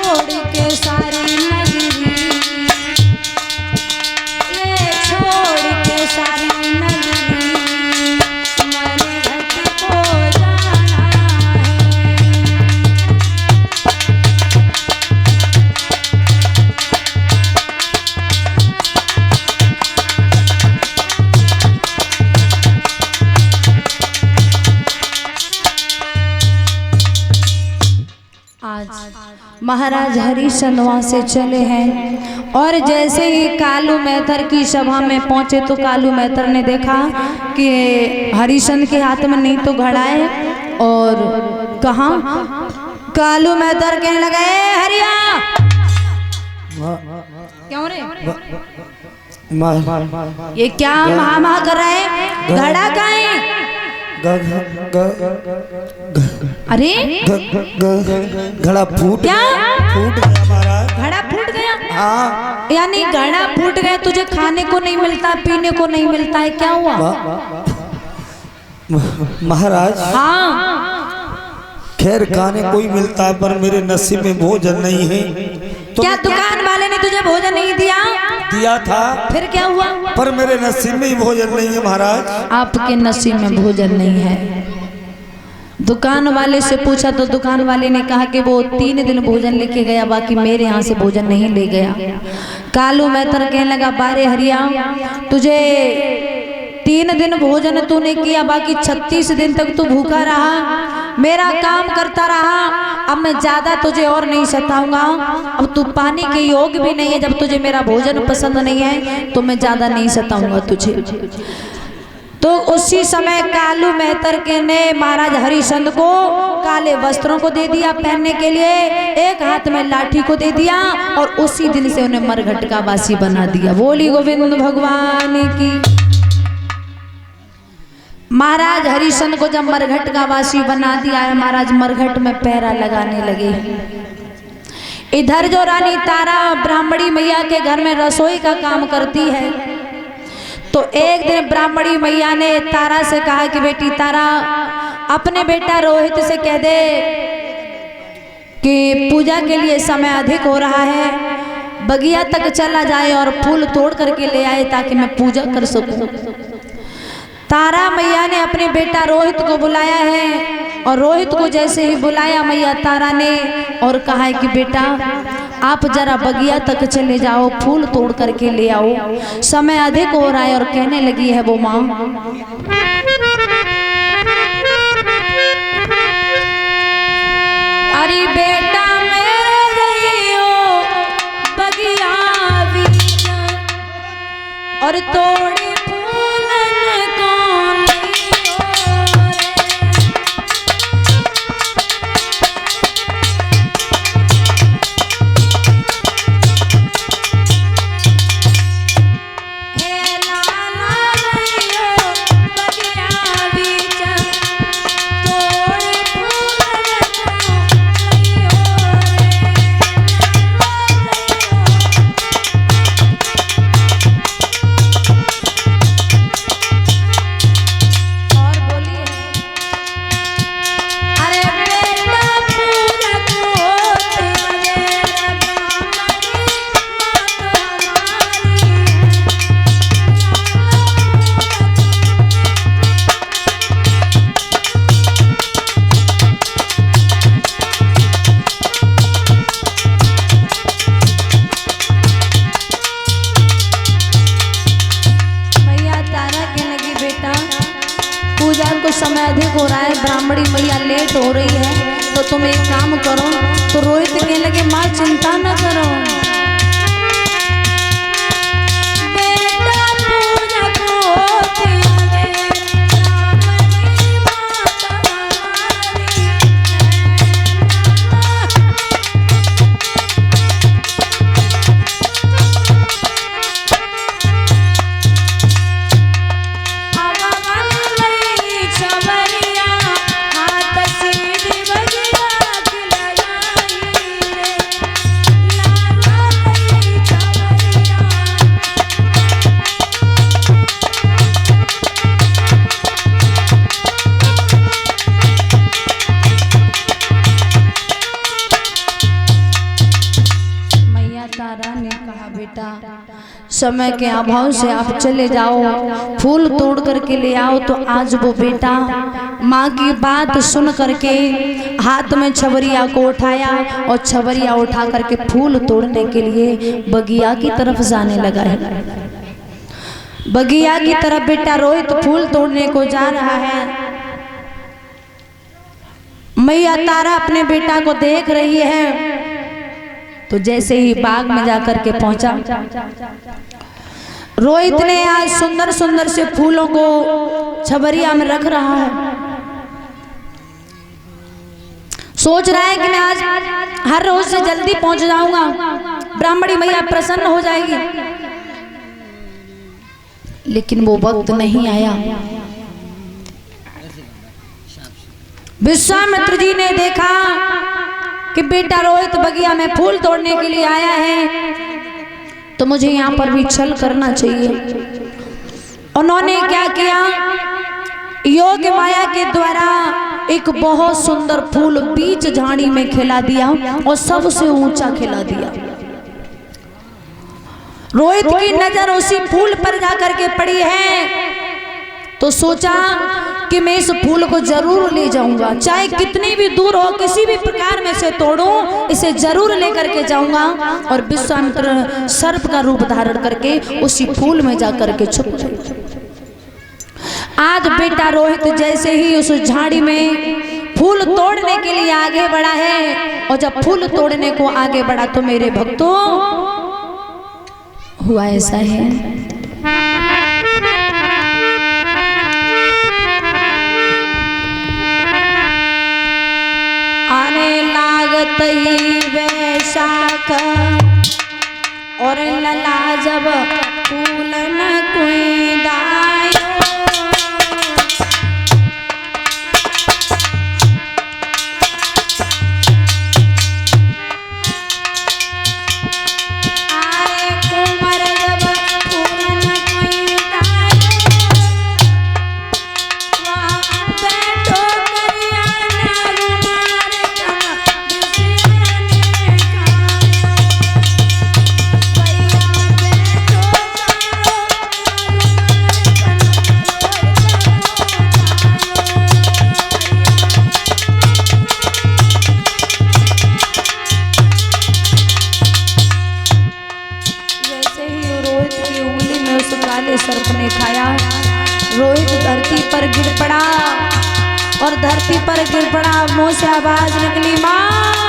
छोड़ के सारी नगरी, ये छोड़ के सारी नगरी मरघट को जाना है। आज महाराज हरिश्चंद्र वहाँ से चले हैं और जैसे ही कालू मेहतर की सभा में पहुंचे तो कालू मेहतर ने देखा कि हरिश्चंद्र के हाथ में नहीं तो घड़ा है और कहा कालू मेहतर कहने लगा हरिया क्यों रे ये क्या महा कर रहा है, घड़ा कहाँ है? अरे घड़ा फूट क्या फूट गया महाराज, घड़ा फूट गया? हाँ यानी घड़ा फूट गया, तुझे खाने को नहीं मिलता, पीने को नहीं मिलता है, क्या हुआ? महाराज हाँ खैर खाने को ही मिलता है पर मेरे नसीब में भोजन नहीं है। तो क्या दुकान वाले ने तुझे भोजन नहीं दिया? दिया था, फिर क्या हुआ? पर मेरे नसीब में ही भोजन नहीं है महाराज। आपके नसीब में भोजन नहीं है। दुकान वाले से पूछा तो दुकान वाले ने कहा कि वो 3 दिन भोजन लेके गया, बाकी मेरे यहाँ से भोजन नहीं ले गया। कालू मेहतर कहने लगा बारे हरिया तुझे 3 दिन भोजन तूने किया, बाकी 36 दिन तक तू भूखा रहा, मेरा काम करता रहा, अब मैं ज्यादा तुझे और नहीं सताऊंगा। अब तू पानी के योग भी नहीं है, जब तुझे मेरा भोजन पसंद नहीं है तो मैं ज्यादा नहीं सताऊंगा तुझे। तो उसी समय कालू मेहतर के ने महाराज हरिश्चंद्र को काले वस्त्रों को दे दिया पहनने के लिए, एक हाथ में लाठी को दे दिया और उसी दिन से उन्हें मरघट का वासी बना दिया। बोली गोविंद भगवान की। महाराज हरिश्चंद्र को जब मरघट का वासी बना दिया है, महाराज मरघट में पैरा लगाने लगे। इधर जो रानी तारा ब्राह्मणी मैया के घर में रसोई का काम करती है, तो एक दिन ब्राह्मणी मैया ने तारा से कहा कि बेटी तारा अपने बेटा रोहित से कह दे कि पूजा के लिए समय अधिक हो रहा है, बगिया तक चला जाए और फूल तोड़ करके ले आए ताकि मैं पूजा कर सकूं। तारा मैया ने अपने बेटा रोहित को बुलाया है और रोहित को जैसे ही बुलाया मैया तारा ने और कहा है कि बेटा आप जरा बगिया तक चले जाओ, फूल तोड़ करके ले आओ, समय अधिक हो रहा है। और कहने लगी है वो माँ अरे बेटा मेरे रहियो बगिया और तोड़ी बेटा समय के अभाव से आप चले जाओ, फूल तोड़ करके ले आओ। तो आज वो बेटा माँ की बात सुन करके हाथ में छबरिया को उठाया और छबरिया उठा करके फूल तोड़ने के लिए बगिया की तरफ जाने लगा है। बगिया की तरफ बेटा रोहित फूल तोड़ने को जा रहा है। मैया तारा अपने बेटा को देख रही है। तो जैसे ही बाग में जाकर के पहुंचा, रोहित ने आज सुंदर सुंदर से फूलों को छबरिया में रख रहा है। सोच रहा है कि मैं आज हर रोज से जल्दी पहुंच जाऊंगा, ब्राह्मणी मैया प्रसन्न हो जाएगी। लेकिन वो वक्त नहीं आया। विश्वामित्र जी ने देखा कि बेटा रोहित बगिया में फूल तोड़ने के लिए आया है, तो मुझे यहाँ पर भी छल करना चाहिए। उन्होंने क्या किया, योग माया के द्वारा एक बहुत सुंदर फूल बीच झाड़ी में खिला दिया और सबसे ऊंचा खिला दिया। रोहित की नजर उसी फूल पर जाकर के पड़ी है, तो सोचा कि मैं इस फूल को जरूर ले जाऊंगा, चाहे कितनी भी दूर हो, किसी भी प्रकार में से तोड़ूं, इसे जरूर लेकर के जाऊंगा। और विश्वामित्र सर्प का रूप धारण करके उसी फूल में जाकर के छुप गए। आज बेटा रोहित जैसे ही उस झाड़ी में फूल तोड़ने के लिए आगे बढ़ा है, और जब फूल तोड़ने को आगे बढ़ा तो मेरे भक्तों हुआ ऐसा है। आने लागत ही वैशाख और लला जब फूल न कोई दायो, आरे कुंवर जब फूल न कोई दायो, वहाँ बैठो करियाना रुमार का दुसियाने खायो, भैया बैठो चारो जैसे ही रोहित की उंगली में उस काले सर्प ने खाया, रोहित धरती पर गिर पड़ा और धरती पर गिर पड़ा। मुंह से आवाज निकली, माँ